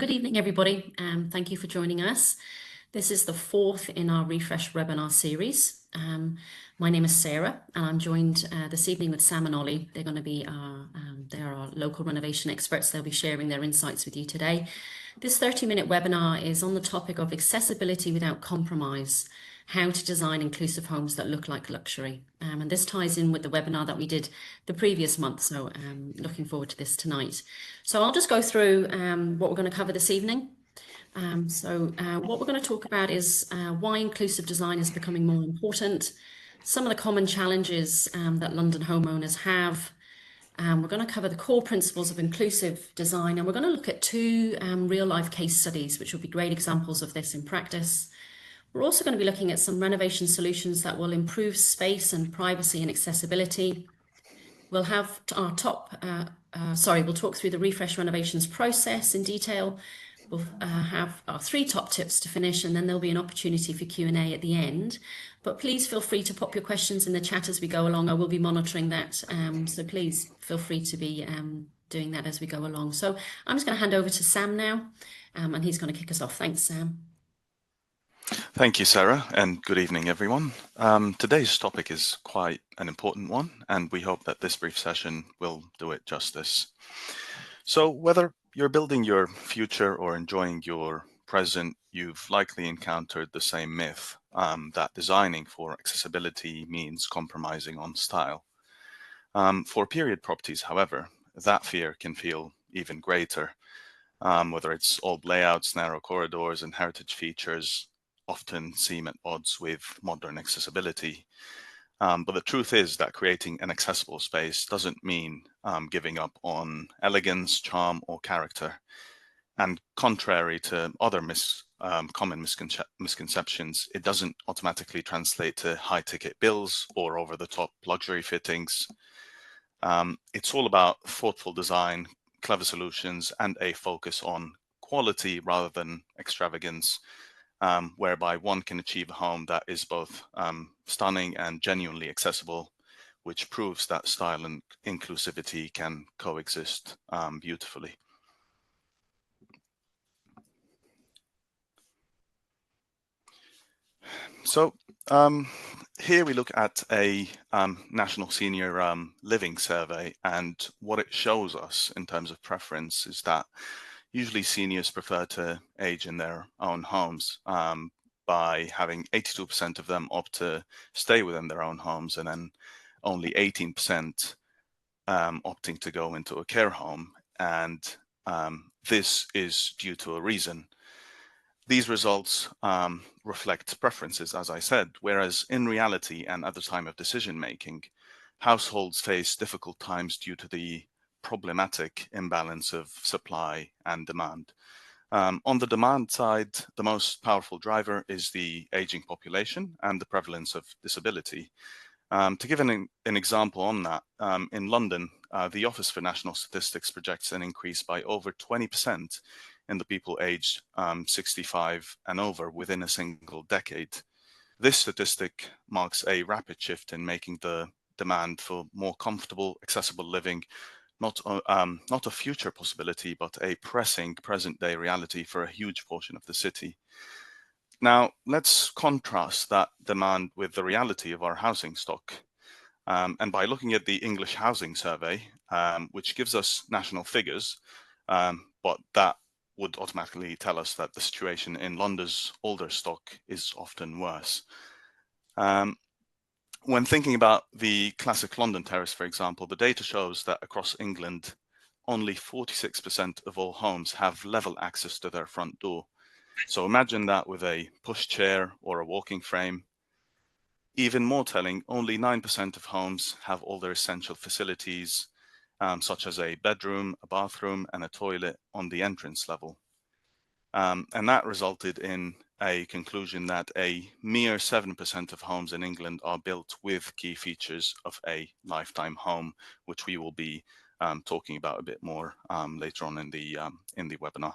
Good evening, everybody. Thank you for joining us. This is the fourth in our Refresh webinar series. My name is Sarah, and I'm joined this evening with Sam and Ollie. They're going to be they're our local renovation experts. They'll be sharing their insights with you today. This 30-minute webinar is on the topic of accessibility without compromise, how to design inclusive homes that look like luxury. And this ties in with the webinar that we did the previous month, so looking forward to this tonight. So I'll just go through what we're going to cover this evening. What we're going to talk about is why inclusive design is becoming more important, some of the common challenges that London homeowners have. We're going to cover the core principles of inclusive design, and we're going to look at two real-life case studies, which will be great examples of this in practice. We're also going to be looking at some renovation solutions that will improve space and privacy and accessibility. We'll have our we'll talk through the Refresh renovations process in detail. We'll have our 3 top tips to finish, and then there'll be an opportunity for Q&A at the end. But please feel free to pop your questions in the chat as we go along. I will be monitoring that, so please feel free to be doing that as we go along. So I'm just going to hand over to Sam now, and he's going to kick us off. Thanks, Sam. Thank you, Sarah, and good evening, everyone. Today's topic is quite an important one, and we hope that this brief session will do it justice. So whether you're building your future or enjoying your present, you've likely encountered the same myth that designing for accessibility means compromising on style. For period properties, however, that fear can feel even greater, whether it's old layouts, narrow corridors, and heritage features often seem at odds with modern accessibility. But the truth is that creating an accessible space doesn't mean giving up on elegance, charm, or character. And contrary to other common misconceptions, it doesn't automatically translate to high-ticket bills or over-the-top luxury fittings. It's all about thoughtful design, clever solutions, and a focus on quality rather than extravagance. Whereby one can achieve a home that is both stunning and genuinely accessible, which proves that style and inclusivity can coexist beautifully. So here we look at a national senior living survey, and what it shows us in terms of preference is that usually seniors prefer to age in their own homes by having 82% of them opt to stay within their own homes, and then only 18% opting to go into a care home. And this is due to a reason. These results reflect preferences, as I said, whereas in reality and at the time of decision making, households face difficult times due to the problematic imbalance of supply and demand. On the demand side, the most powerful driver is the aging population and the prevalence of disability. To give an example on that, in London, the Office for National Statistics projects an increase by over 20% in the people aged 65 and over within a single decade. This statistic marks a rapid shift in making the demand for more comfortable, accessible living not a future possibility, but a pressing present-day reality for a huge portion of the city. Now, let's contrast that demand with the reality of our housing stock. And by looking at the English Housing Survey, which gives us national figures, but that would automatically tell us that the situation in London's older stock is often worse. When thinking about the classic London terrace, for example, the data shows that across England, only 46% of all homes have level access to their front door. So imagine that with a pushchair or a walking frame. Even more telling, only 9% of homes have all their essential facilities, such as a bedroom, a bathroom, and a toilet on the entrance level. And that resulted in a conclusion that a mere 7% of homes in England are built with key features of a lifetime home, which we will be talking about a bit more later on in the webinar.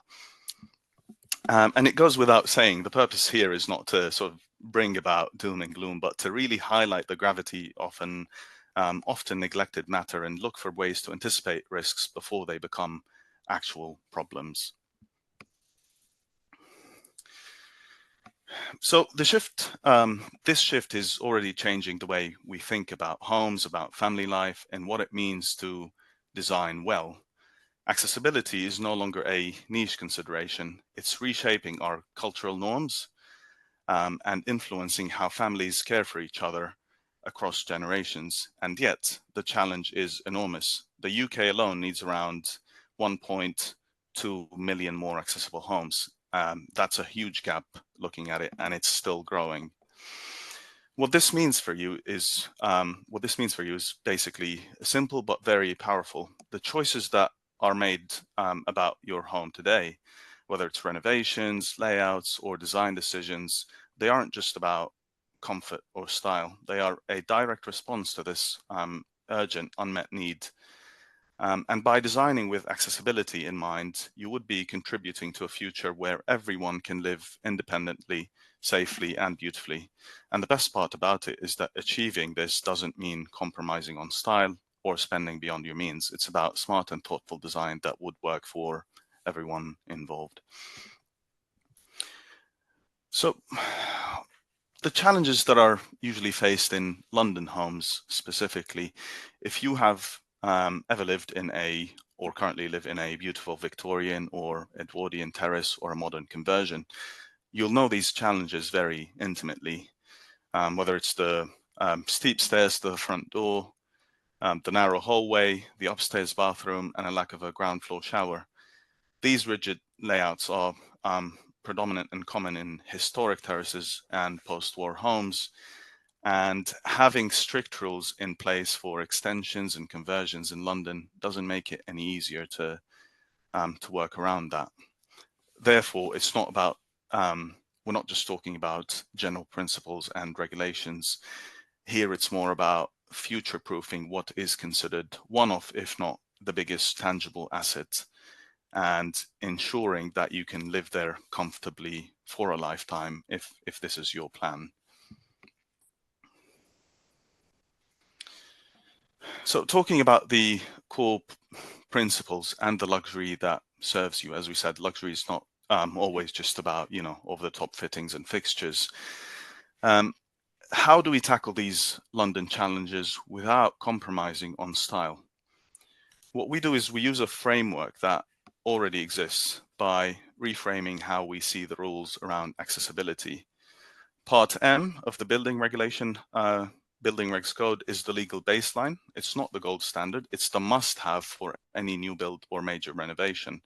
And it goes without saying, the purpose here is not to sort of bring about doom and gloom, but to really highlight the gravity of an often neglected matter and look for ways to anticipate risks before they become actual problems. So this shift is already changing the way we think about homes, about family life, and what it means to design well. Accessibility is no longer a niche consideration. It's reshaping our cultural norms and influencing how families care for each other across generations. And yet, the challenge is enormous. The UK alone needs around 1.2 million more accessible homes. That's a huge gap looking at it, and it's still growing. What this means for you is basically simple but very powerful. The choices that are made about your home today, whether it's renovations, layouts, or design decisions, they aren't just about comfort or style. They are a direct response to this urgent unmet need. And by designing with accessibility in mind, you would be contributing to a future where everyone can live independently, safely, and beautifully. And the best part about it is that achieving this doesn't mean compromising on style or spending beyond your means. It's about smart and thoughtful design that would work for everyone involved. So, the challenges that are usually faced in London homes specifically, if you have ever lived in or currently live in a beautiful Victorian or Edwardian terrace or a modern conversion, you'll know these challenges very intimately, whether it's the steep stairs to the front door, the narrow hallway, the upstairs bathroom, and a lack of a ground floor shower. These rigid layouts are predominant and common in historic terraces and post-war homes, and having strict rules in place for extensions and conversions in London doesn't make it any easier to work around that. Therefore, it's not about we're not just talking about general principles and regulations. Here, it's more about future-proofing what is considered one of, if not the biggest tangible asset, and ensuring that you can live there comfortably for a lifetime if this is your plan. So talking about the core principles and the luxury that serves you, as we said, luxury is not always just about, over-the-top fittings and fixtures. How do we tackle these London challenges without compromising on style? What we do is we use a framework that already exists by reframing how we see the rules around accessibility. Part M of the building regs code is the legal baseline. It's not the gold standard. It's the must-have for any new build or major renovation.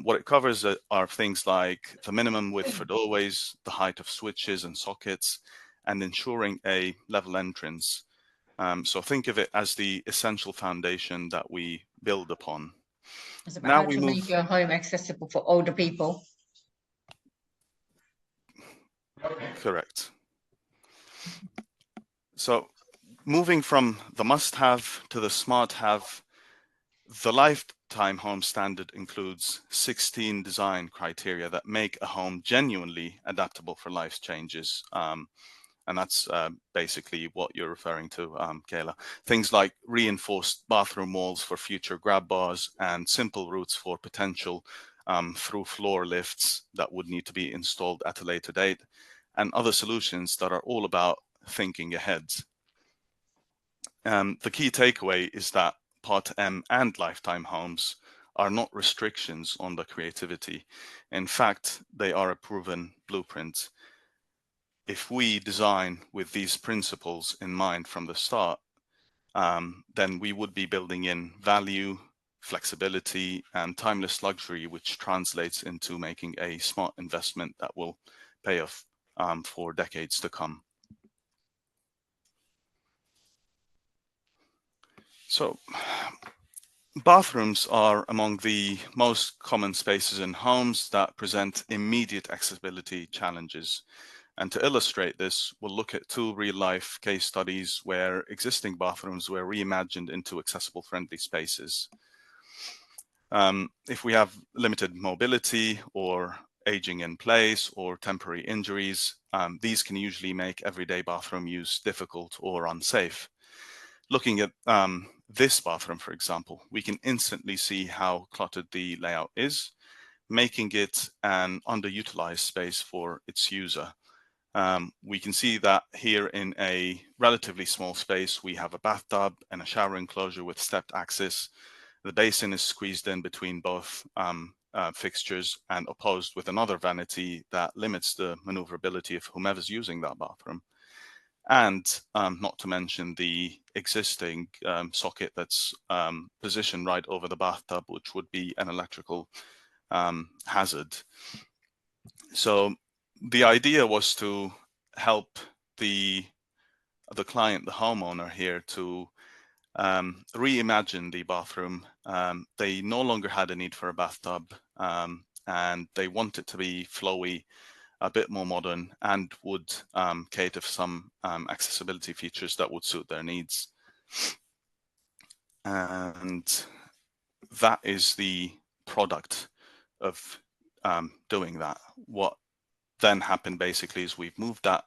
What it covers are things like the minimum width for doorways, the height of switches and sockets, and ensuring a level entrance. So think of it as the essential foundation that we build upon. It's about how to make your home accessible for older people. Correct. So moving from the must-have to the smart-have, the lifetime home standard includes 16 design criteria that make a home genuinely adaptable for life's changes. And that's basically what you're referring to, Kayla. Things like reinforced bathroom walls for future grab bars and simple routes for potential through floor lifts that would need to be installed at a later date, and other solutions that are all about thinking ahead. The key takeaway is that Part M and lifetime homes are not restrictions on the creativity. In fact, they are a proven blueprint. If we design with these principles in mind from the start, then we would be building in value, flexibility, and timeless luxury, which translates into making a smart investment that will pay off for decades to come. So, bathrooms are among the most common spaces in homes that present immediate accessibility challenges. And to illustrate this, we'll look at two real-life case studies where existing bathrooms were reimagined into accessible, friendly spaces. If we have limited mobility or aging in place or temporary injuries, these can usually make everyday bathroom use difficult or unsafe. Looking at this bathroom, for example, we can instantly see how cluttered the layout is. making it an underutilized space for its user. We can see that here in a relatively small space, we have a bathtub and a shower enclosure with stepped access. The basin is squeezed in between both fixtures and opposed with another vanity that limits the maneuverability of whomever's using that bathroom. And not to mention the existing socket that's positioned right over the bathtub, which would be an electrical hazard. So the idea was to help the client, the homeowner here, to reimagine the bathroom. They no longer had a need for a bathtub, and they want it to be flowy, a bit more modern, and would cater for some accessibility features that would suit their needs. And that is the product of doing that. What then happened basically is we've moved that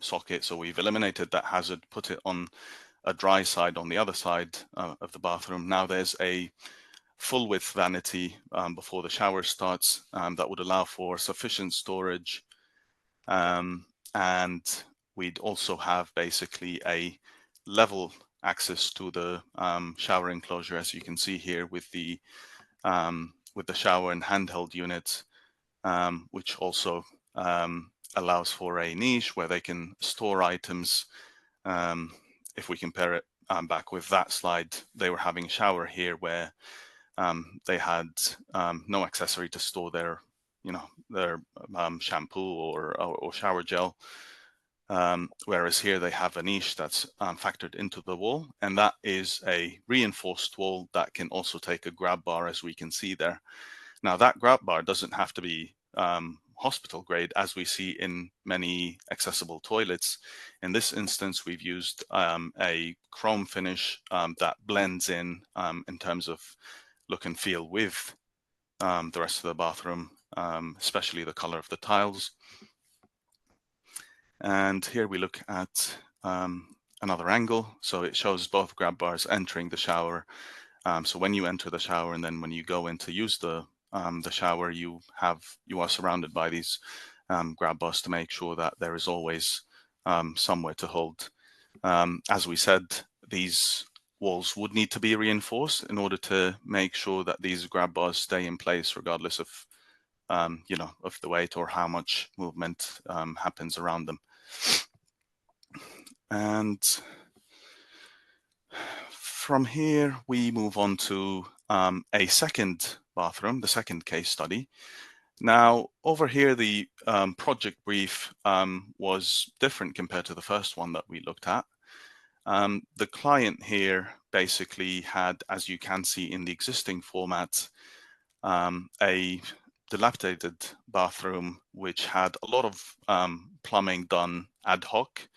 socket, so we've eliminated that hazard, put it on a dry side on the other side of the bathroom. Now there's a full width vanity before the shower starts that would allow for sufficient storage, and we'd also have basically a level access to the shower enclosure, as you can see here with the shower and handheld unit, which also allows for a niche where they can store items. If we compare it back with that slide, they were having a shower here where they had no accessory to store their, their shampoo or shower gel. Whereas here they have a niche that's factored into the wall, and that is a reinforced wall that can also take a grab bar, as we can see there. Now that grab bar doesn't have to be hospital grade, as we see in many accessible toilets. In this instance, we've used a chrome finish that blends in terms of look and feel with the rest of the bathroom, especially the color of the tiles. And here we look at another angle. So it shows both grab bars entering the shower. So when you enter the shower and then when you go in to use the shower, you are surrounded by these grab bars to make sure that there is always somewhere to hold. As we said, these walls would need to be reinforced in order to make sure that these grab bars stay in place regardless of of the weight or how much movement happens around them. And from here we move on to a second bathroom, the second case study. Now over here the project brief was different compared to the first one that we looked at. The client here basically had, as you can see in the existing format, a dilapidated bathroom which had a lot of plumbing done ad hoc,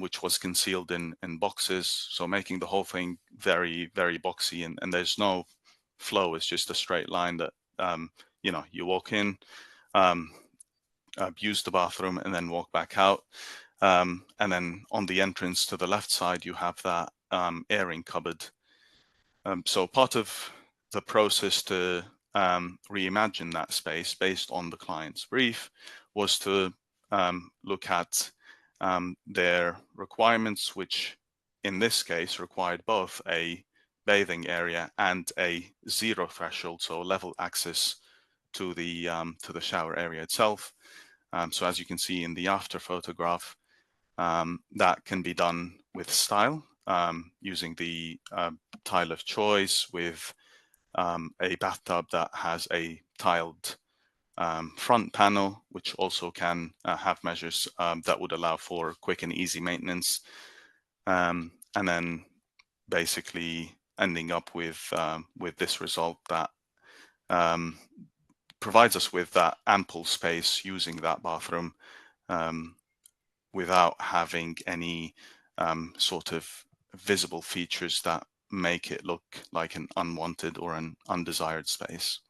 which was concealed in boxes, so making the whole thing very, very boxy, and there's no flow. It's just a straight line that you walk in, use the bathroom, and then walk back out. And then on the entrance to the left side, you have that airing cupboard. So part of the process to reimagine that space based on the client's brief was to look at their requirements, which in this case required both a bathing area and a zero threshold, so level access to the shower area itself. So as you can see in the after photograph, that can be done with style, using the tile of choice with a bathtub that has a tiled front panel, which also can have measures that would allow for quick and easy maintenance, and then basically ending up with this result that provides us with that ample space using that bathroom without having any sort of visible features that make it look like an unwanted or an undesired space.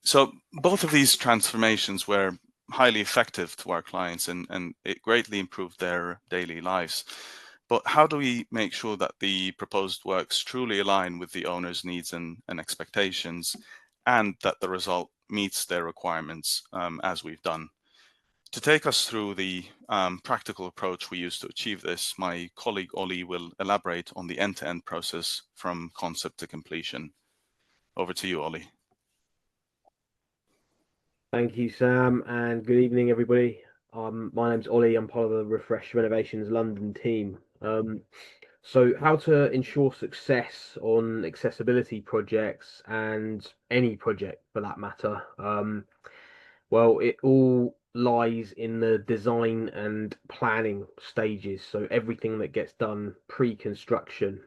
So both of these transformations were highly effective to our clients, and it greatly improved their daily lives. But how do we make sure that the proposed works truly align with the owner's needs and expectations, and that the result meets their requirements, as we've done. To take us through the practical approach we use to achieve this, my colleague Ollie will elaborate on the end-to-end process from concept to completion. Over to you, Ollie. Thank you, Sam, and good evening, everybody. My name's Ollie. I'm part of the Renovations London team. So how to ensure success on accessibility projects and any project for that matter? Well, it all lies in the design and planning stages. So everything that gets done pre-construction.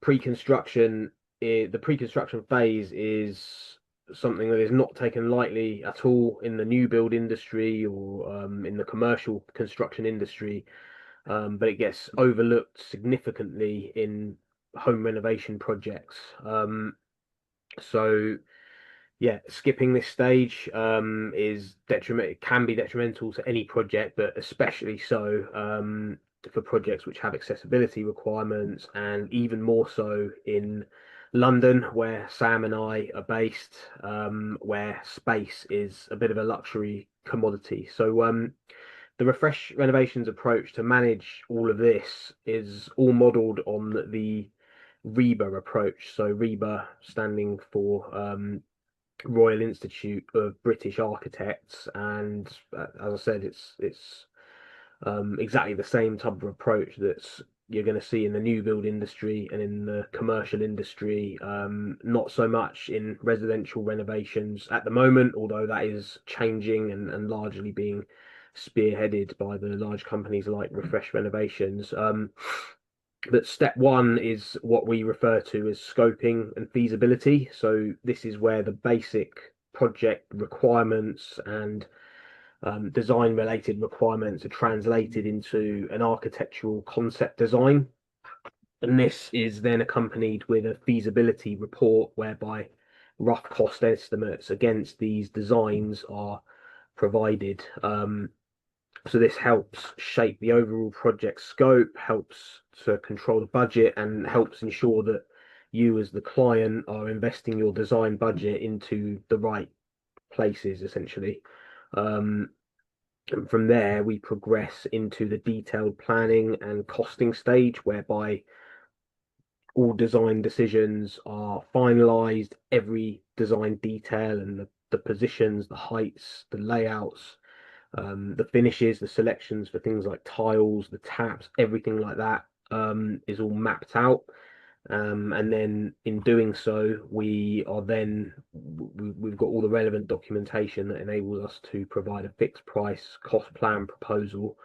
Pre-construction, the pre-construction phase is something that is not taken lightly at all in the new build industry or in the commercial construction industry, but it gets overlooked significantly in home renovation projects. So yeah, skipping this stage is detriment. It can be detrimental to any project, but especially so for projects which have accessibility requirements, and even more so in London, where Sam and I are based, where space is a bit of a luxury commodity. So the Refresh Renovations approach to manage all of this is all modelled on the REBA approach. So REBA standing for Royal Institute of British Architects, and as I said, it's exactly the same type of approach that you're going to see in the new build industry and in the commercial industry. Not so much in residential renovations at the moment, although that is changing and largely being spearheaded by the large companies like Refresh Renovations. But step one is what we refer to as scoping and feasibility. So this is where the basic project requirements and design related requirements are translated into an architectural concept design. And this is then accompanied with a feasibility report whereby rough cost estimates against these designs are provided. So this helps shape the overall project scope, helps to control the budget, and helps ensure that you as the client are investing your design budget into the right places, essentially. And from there, we progress into the detailed planning and costing stage, whereby all design decisions are finalized, every design detail and the positions, the heights, the layouts, the finishes, the selections for things like tiles, the taps, everything like that is all mapped out. And then in doing so, we've got all the relevant documentation that enables us to provide a fixed price cost plan proposal,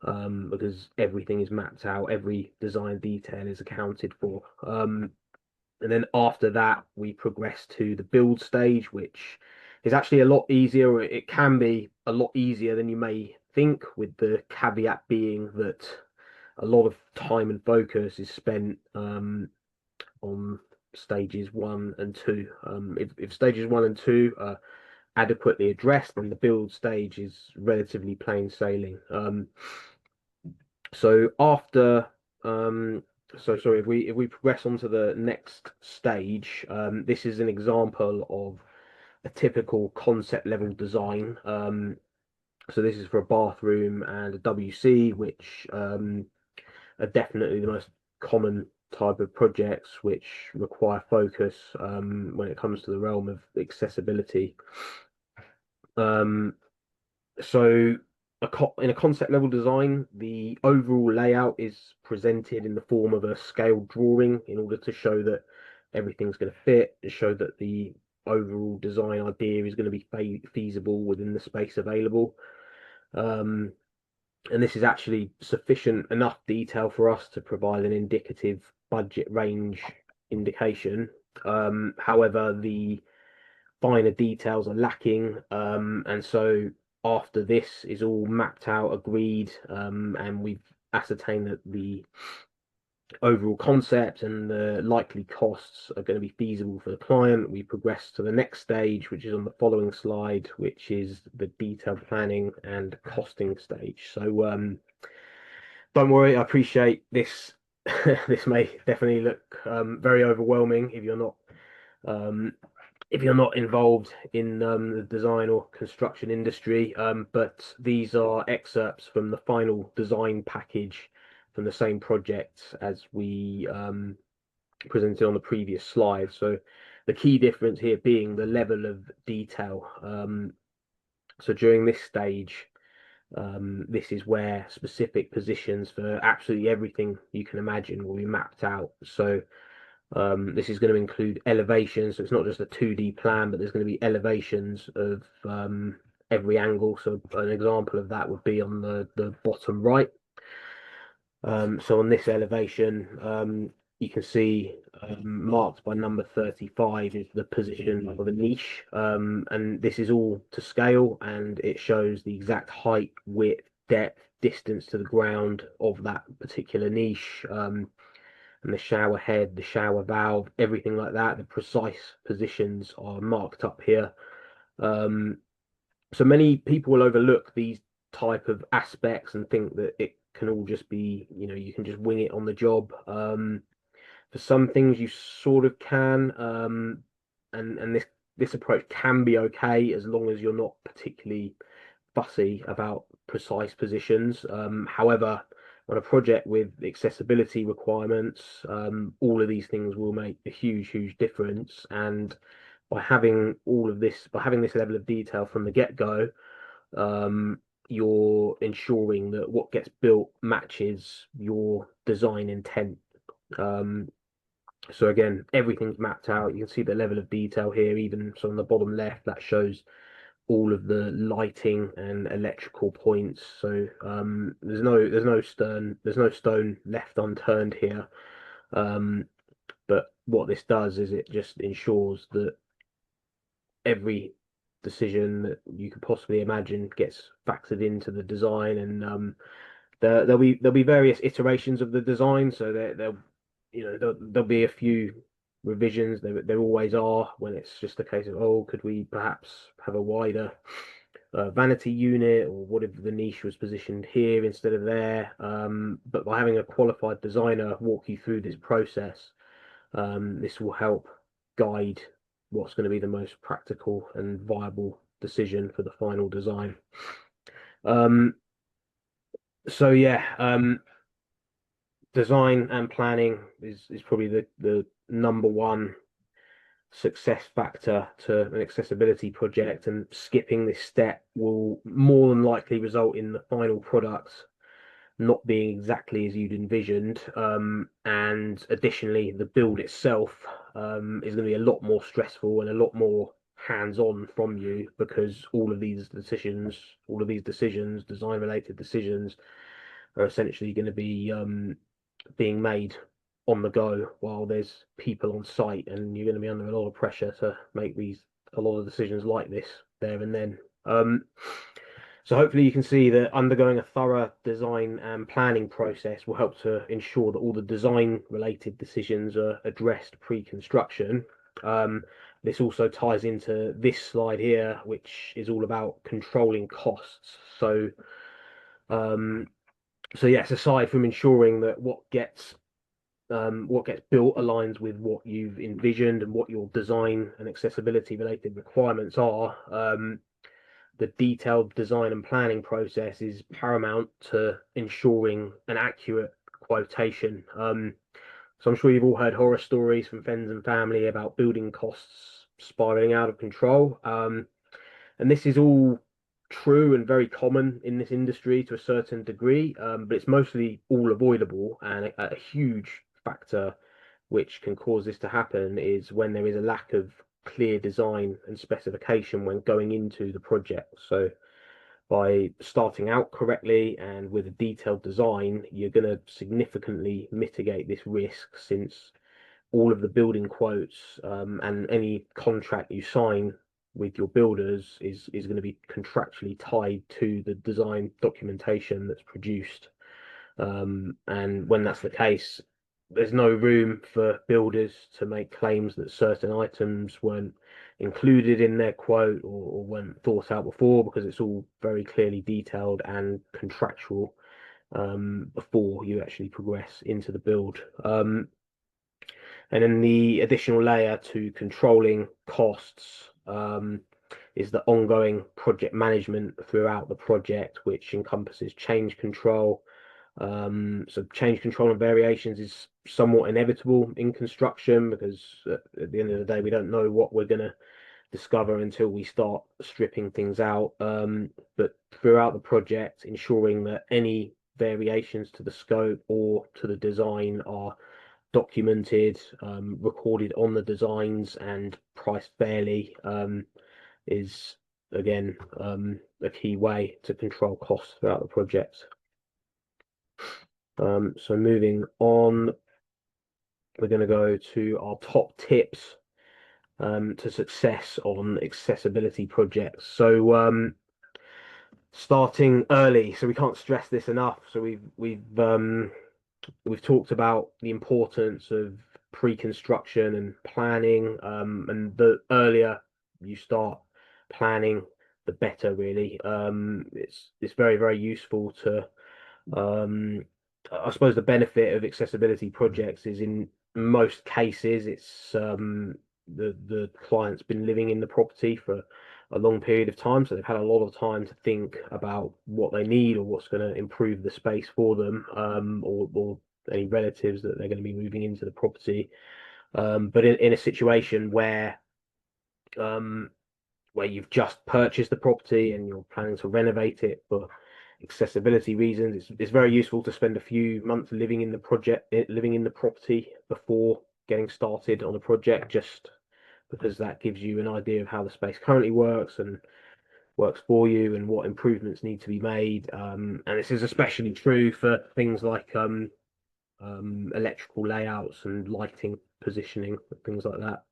because everything is mapped out, every design detail is accounted for. And then after that, we progress to the build stage, which is actually a lot easier, or it can be a lot easier than you may think, with the caveat being that a lot of time and focus is spent on stages 1 and 2. If stages 1 and 2 are adequately addressed, then the build stage is relatively plain sailing. So after so sorry, if we progress on to the next stage, this is an example of a typical concept level design. So this is for a bathroom and a WC, which are definitely the most common type of projects which require focus when it comes to the realm of accessibility. So in a concept level design, the overall layout is presented in the form of a scaled drawing in order to show that everything's going to fit, and show that the overall design idea is going to be feasible within the space available. And this is actually sufficient enough detail for us to provide an indicative budget range indication. However, the finer details are lacking, and so after this is all mapped out, agreed, and we've ascertained that the overall concept and the likely costs are going to be feasible for the client, we progress to the next stage, which is on the following slide, which is the detailed planning and costing stage. So don't worry, I appreciate this. This may definitely look very overwhelming if you're not if you're not involved in the design or construction industry, but these are excerpts from the final design package from the same project as we presented on the previous slide. So the key difference here being the level of detail. So during this stage, this is where specific positions for absolutely everything you can imagine will be mapped out. So this is going to include elevations, so it's not just a 2D plan, but there's going to be elevations of every angle. So an example of that would be on the bottom right. So on this elevation, you can see marked by number 35 is the position of a niche, and this is all to scale, and it shows the exact height, width, depth, distance to the ground of that particular niche, and the shower head, the shower valve, everything like that. The precise positions are marked up here. So many people will overlook these type of aspects and think that it can all just be, you can just wing it on the job. For some things you sort of can, and this approach can be okay as long as you're not particularly fussy about precise positions. However, on a project with accessibility requirements, all of these things will make a huge difference. And by having this level of detail from the get-go, you're ensuring that what gets built matches your design intent. So again, everything's mapped out. You can see the level of detail here, even so on the bottom left, that shows all of the lighting and electrical points. So there's no stone left unturned here. But what this does is it just ensures that every decision that you could possibly imagine gets factored into the design, and there'll be various iterations of the design. So there'll be a few revisions. There always are, when it's just a case of, oh, could we perhaps have a wider vanity unit, or what if the niche was positioned here instead of there. But by having a qualified designer walk you through this process, this will help guide what's going to be the most practical and viable decision for the final design. So yeah, design and planning is probably the number one success factor to an accessibility project, and skipping this step will more than likely result in the final product not being exactly as you'd envisioned. And additionally, the build itself is going to be a lot more stressful and a lot more hands-on from you, because all of these decisions, design related decisions, are essentially going to be being made on the go while there's people on site, and you're going to be under a lot of pressure to make a lot of decisions like this there and then. So hopefully you can see that undergoing a thorough design and planning process will help to ensure that all the design related decisions are addressed pre-construction. This also ties into this slide here, which is all about controlling costs. So yes, aside from ensuring that what gets built aligns with what you've envisioned and what your design and accessibility related requirements are, the detailed design and planning process is paramount to ensuring an accurate quotation. So I'm sure you've all heard horror stories from friends and family about building costs spiraling out of control. And this is all true and very common in this industry to a certain degree, but it's mostly all avoidable. And a huge factor which can cause this to happen is when there is a lack of clear design and specification when going into the project. So by starting out correctly and with a detailed design, you're going to significantly mitigate this risk, since all of the building quotes and any contract you sign with your builders is going to be contractually tied to the design documentation that's produced. And when that's the case, there's no room for builders to make claims that certain items weren't included in their quote, or weren't thought out before, because it's all very clearly detailed and contractual before you actually progress into the build. And then the additional layer to controlling costs is the ongoing project management throughout the project, which encompasses change control. So change control and variations is somewhat inevitable in construction because at the end of the day, we don't know what we're going to discover until we start stripping things out. But throughout the project, ensuring that any variations to the scope or to the design are documented, recorded on the designs, and priced fairly is again a key way to control costs throughout the project. So moving on, we're going to go to our top tips to success on accessibility projects. So starting early, so we can't stress this enough. So we've talked about the importance of pre-construction and planning, and the earlier you start planning, the better, really. It's very, very useful to I suppose the benefit of accessibility projects is in most cases it's the client's been living in the property for a long period of time, so they've had a lot of time to think about what they need or what's going to improve the space for them, or any relatives that they're going to be moving into the property. But in a situation where you've just purchased the property and you're planning to renovate it for accessibility reasons, it's very useful to spend a few months living in the property before getting started on a project, just because that gives you an idea of how the space currently works and works for you and what improvements need to be made. And this is especially true for things like electrical layouts and lighting positioning, things like that.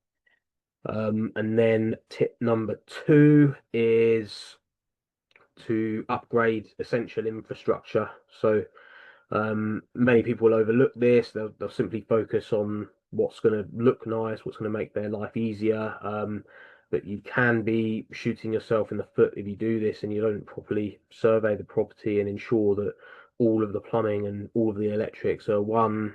And then tip number 2 is to upgrade essential infrastructure. So many people will overlook this. They'll simply focus on what's going to look nice, what's going to make their life easier. But you can be shooting yourself in the foot if you do this and you don't properly survey the property and ensure that all of the plumbing and all of the electrics are, one,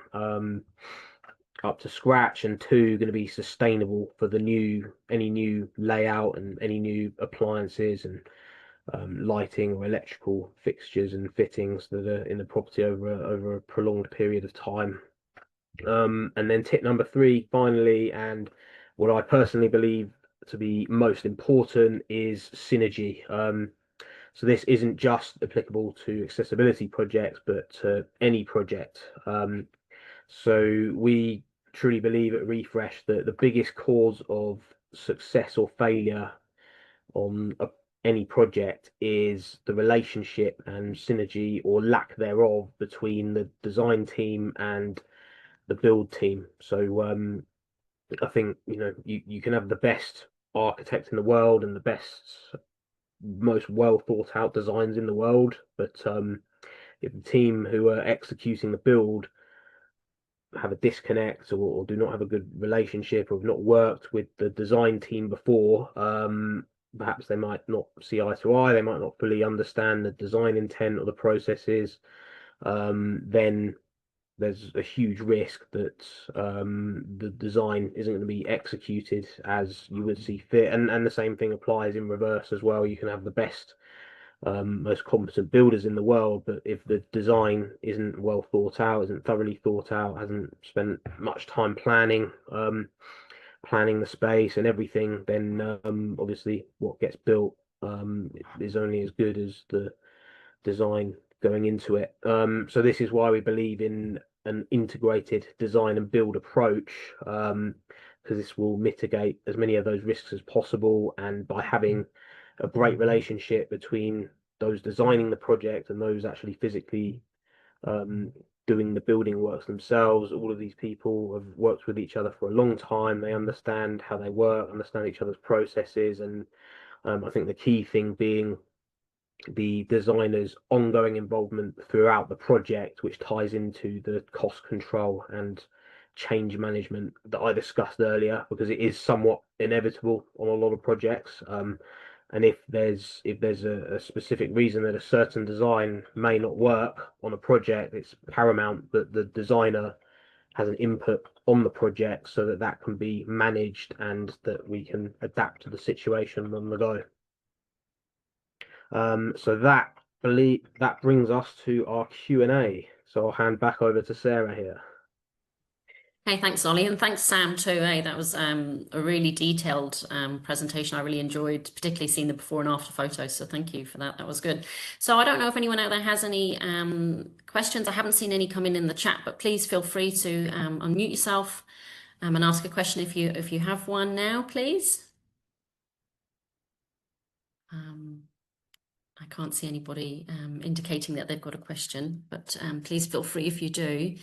up to scratch, and two, going to be sustainable for any new layout and any new appliances and lighting or electrical fixtures and fittings that are in the property over a prolonged period of time. And then tip number 3, finally, and what I personally believe to be most important, is synergy. So this isn't just applicable to accessibility projects, but to any project. So we truly believe at Refresh that the biggest cause of success or failure on any project is the relationship and synergy or lack thereof between the design team and the build team. So I think you can have the best architect in the world and the best, most well thought out designs in the world, but if the team who are executing the build have a disconnect or do not have a good relationship or have not worked with the design team before, perhaps they might not see eye to eye, they might not fully understand the design intent or the processes, then there's a huge risk that the design isn't going to be executed as you would see fit. And the same thing applies in reverse as well. You can have the best, most competent builders in the world, but if the design isn't well thought out, isn't thoroughly thought out, hasn't spent much time planning the space and everything, then obviously what gets built is only as good as the design going into it. So this is why we believe in an integrated design and build approach, because this will mitigate as many of those risks as possible. And by having a great relationship between those designing the project and those actually physically doing the building works themselves, all of these people have worked with each other for a long time. They understand how they work, understand each other's processes, and I think the key thing being the designer's ongoing involvement throughout the project, which ties into the cost control and change management that I discussed earlier, because it is somewhat inevitable on a lot of projects. And if there's a specific reason that a certain design may not work on a project, it's paramount that the designer has an input on the project, so that that can be managed and that we can adapt to the situation on the go. So that brings us to our Q&A. So I'll hand back over to Sarah here. Hey, thanks, Ollie, and thanks, Sam, too. Hey, that was a really detailed presentation. I really enjoyed, particularly seeing the before and after photos. So thank you for that. That was good. So I don't know if anyone out there has any questions. I haven't seen any come in the chat, but please feel free to unmute yourself and ask a question if you have one now, please. I can't see anybody indicating that they've got a question, but please feel free if you do.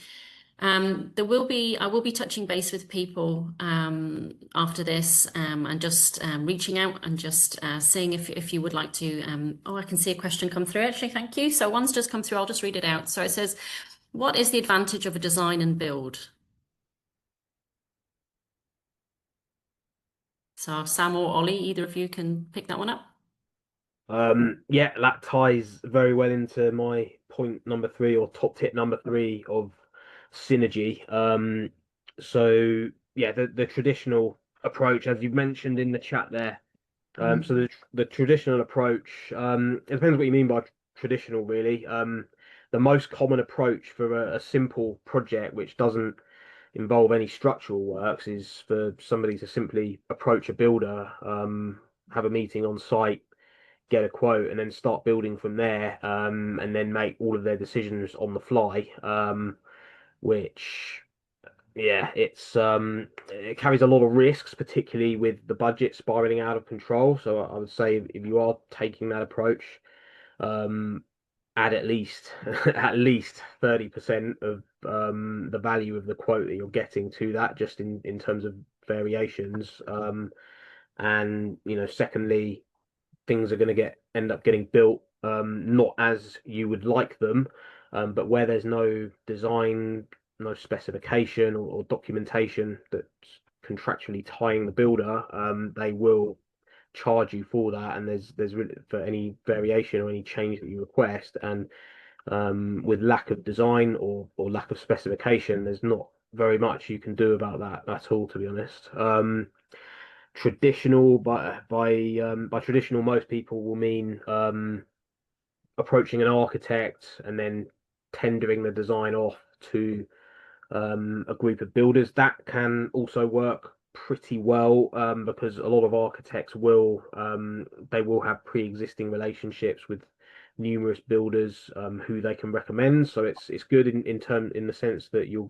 I will be touching base with people after this and just reaching out and just seeing if you would like to. Oh, I can see a question come through actually. Thank you. So one's just come through. I'll just read it out. So it says, "What is the advantage of a design and build?" So Sam or Ollie, either of you can pick that one up. Yeah, that ties very well into my point number 3, or top tip number 3 of synergy. So yeah, the traditional approach, as you mentioned in the chat there. So the traditional approach, it depends what you mean by traditional, really. The most common approach for a simple project which doesn't involve any structural works is for somebody to simply approach a builder, have a meeting on site, get a quote, and then start building from there, and then make all of their decisions on the fly, which, yeah, it carries a lot of risks, particularly with the budget spiraling out of control. So I would say if you are taking that approach, add at least 30% of the value of the quote that you're getting to that, just in terms of variations. And secondly, things are going to end up getting built not as you would like them, but where there's no design, no specification or documentation that's contractually tying the builder, they will charge you for that, and there's really, for any variation or any change that you request. And with lack of design or lack of specification, there's not very much you can do about that at all, to be honest. Traditional, by traditional, most people will mean approaching an architect and then tendering the design off to a group of builders. That can also work pretty well, because a lot of architects will have pre-existing relationships with numerous builders who they can recommend. So it's good in the sense that you'll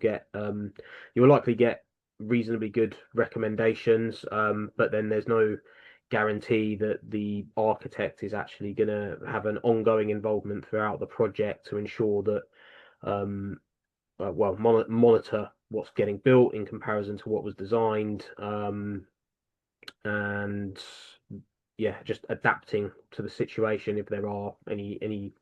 likely get reasonably good recommendations, but then there's no guarantee that the architect is actually going to have an ongoing involvement throughout the project to ensure that monitor what's getting built in comparison to what was designed, and yeah, just adapting to the situation if there are any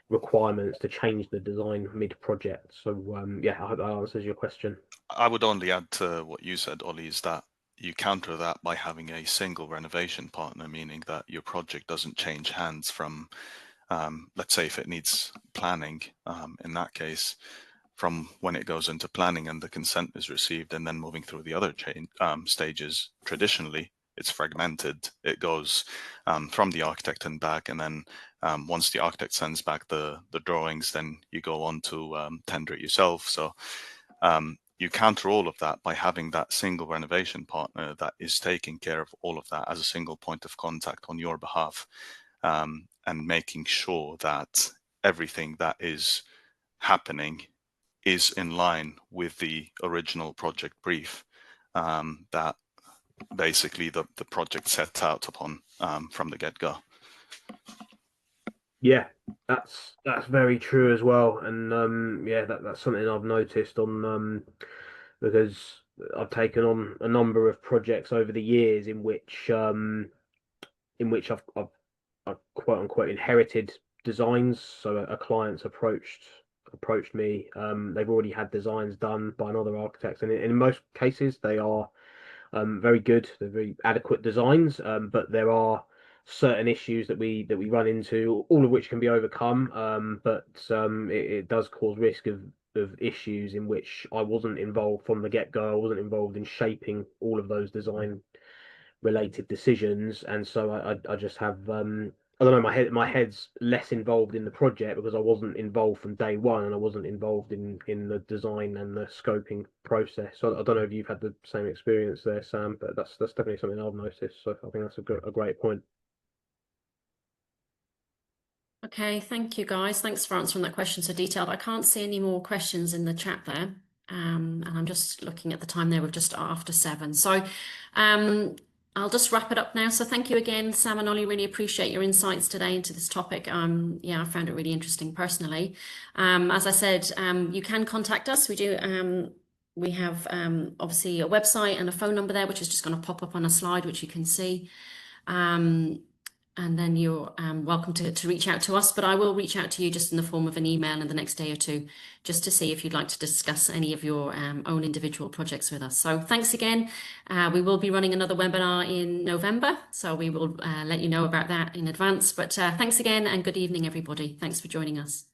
requirements to change the design mid-project. So yeah, I hope that answers your question. I would only add to what you said, Ollie, is that you counter that by having a single renovation partner, meaning that your project doesn't change hands from, let's say if it needs planning, in that case, from when it goes into planning and the consent is received, and then moving through the other stages. Traditionally, it's fragmented. It goes from the architect and back, and then once the architect sends back the drawings, then you go on to tender it yourself. So you counter all of that by having that single renovation partner that is taking care of all of that as a single point of contact on your behalf, and making sure that everything that is happening is in line with the original project brief that basically the project set out upon from the get-go. Yeah, that's very true as well. And yeah, that's something I've noticed on because I've taken on a number of projects over the years in which I've quote unquote inherited designs. So a client's approached me. They've already had designs done by another architect, and in most cases they are very good. They're very adequate designs, but there are certain issues that we run into, all of which can be overcome. But it does cause risk of of issues in which I wasn't involved from the get-go. I wasn't involved in shaping all of those design related decisions, and so I just have I don't know, my head's less involved in the project because I wasn't involved from day one, and I wasn't involved in the design and the scoping process. So I don't know if you've had the same experience there, Sam, but that's definitely something I've noticed. So I think that's a great point. Okay, thank you guys. Thanks for answering that question so detailed. I can't see any more questions in the chat there. And I'm just looking at the time there, we're just after 7. So I'll just wrap it up now. So thank you again, Sam and Ollie. Really appreciate your insights today into this topic. Yeah, I found it really interesting personally. As I said, you can contact us. We have obviously a website and a phone number there, which is just going to pop up on a slide, which you can see. And then you're welcome to reach out to us, but I will reach out to you just in the form of an email in the next day or two, just to see if you'd like to discuss any of your own individual projects with us. So thanks again. We will be running another webinar in November, so we will let you know about that in advance. But thanks again and good evening, everybody. Thanks for joining us.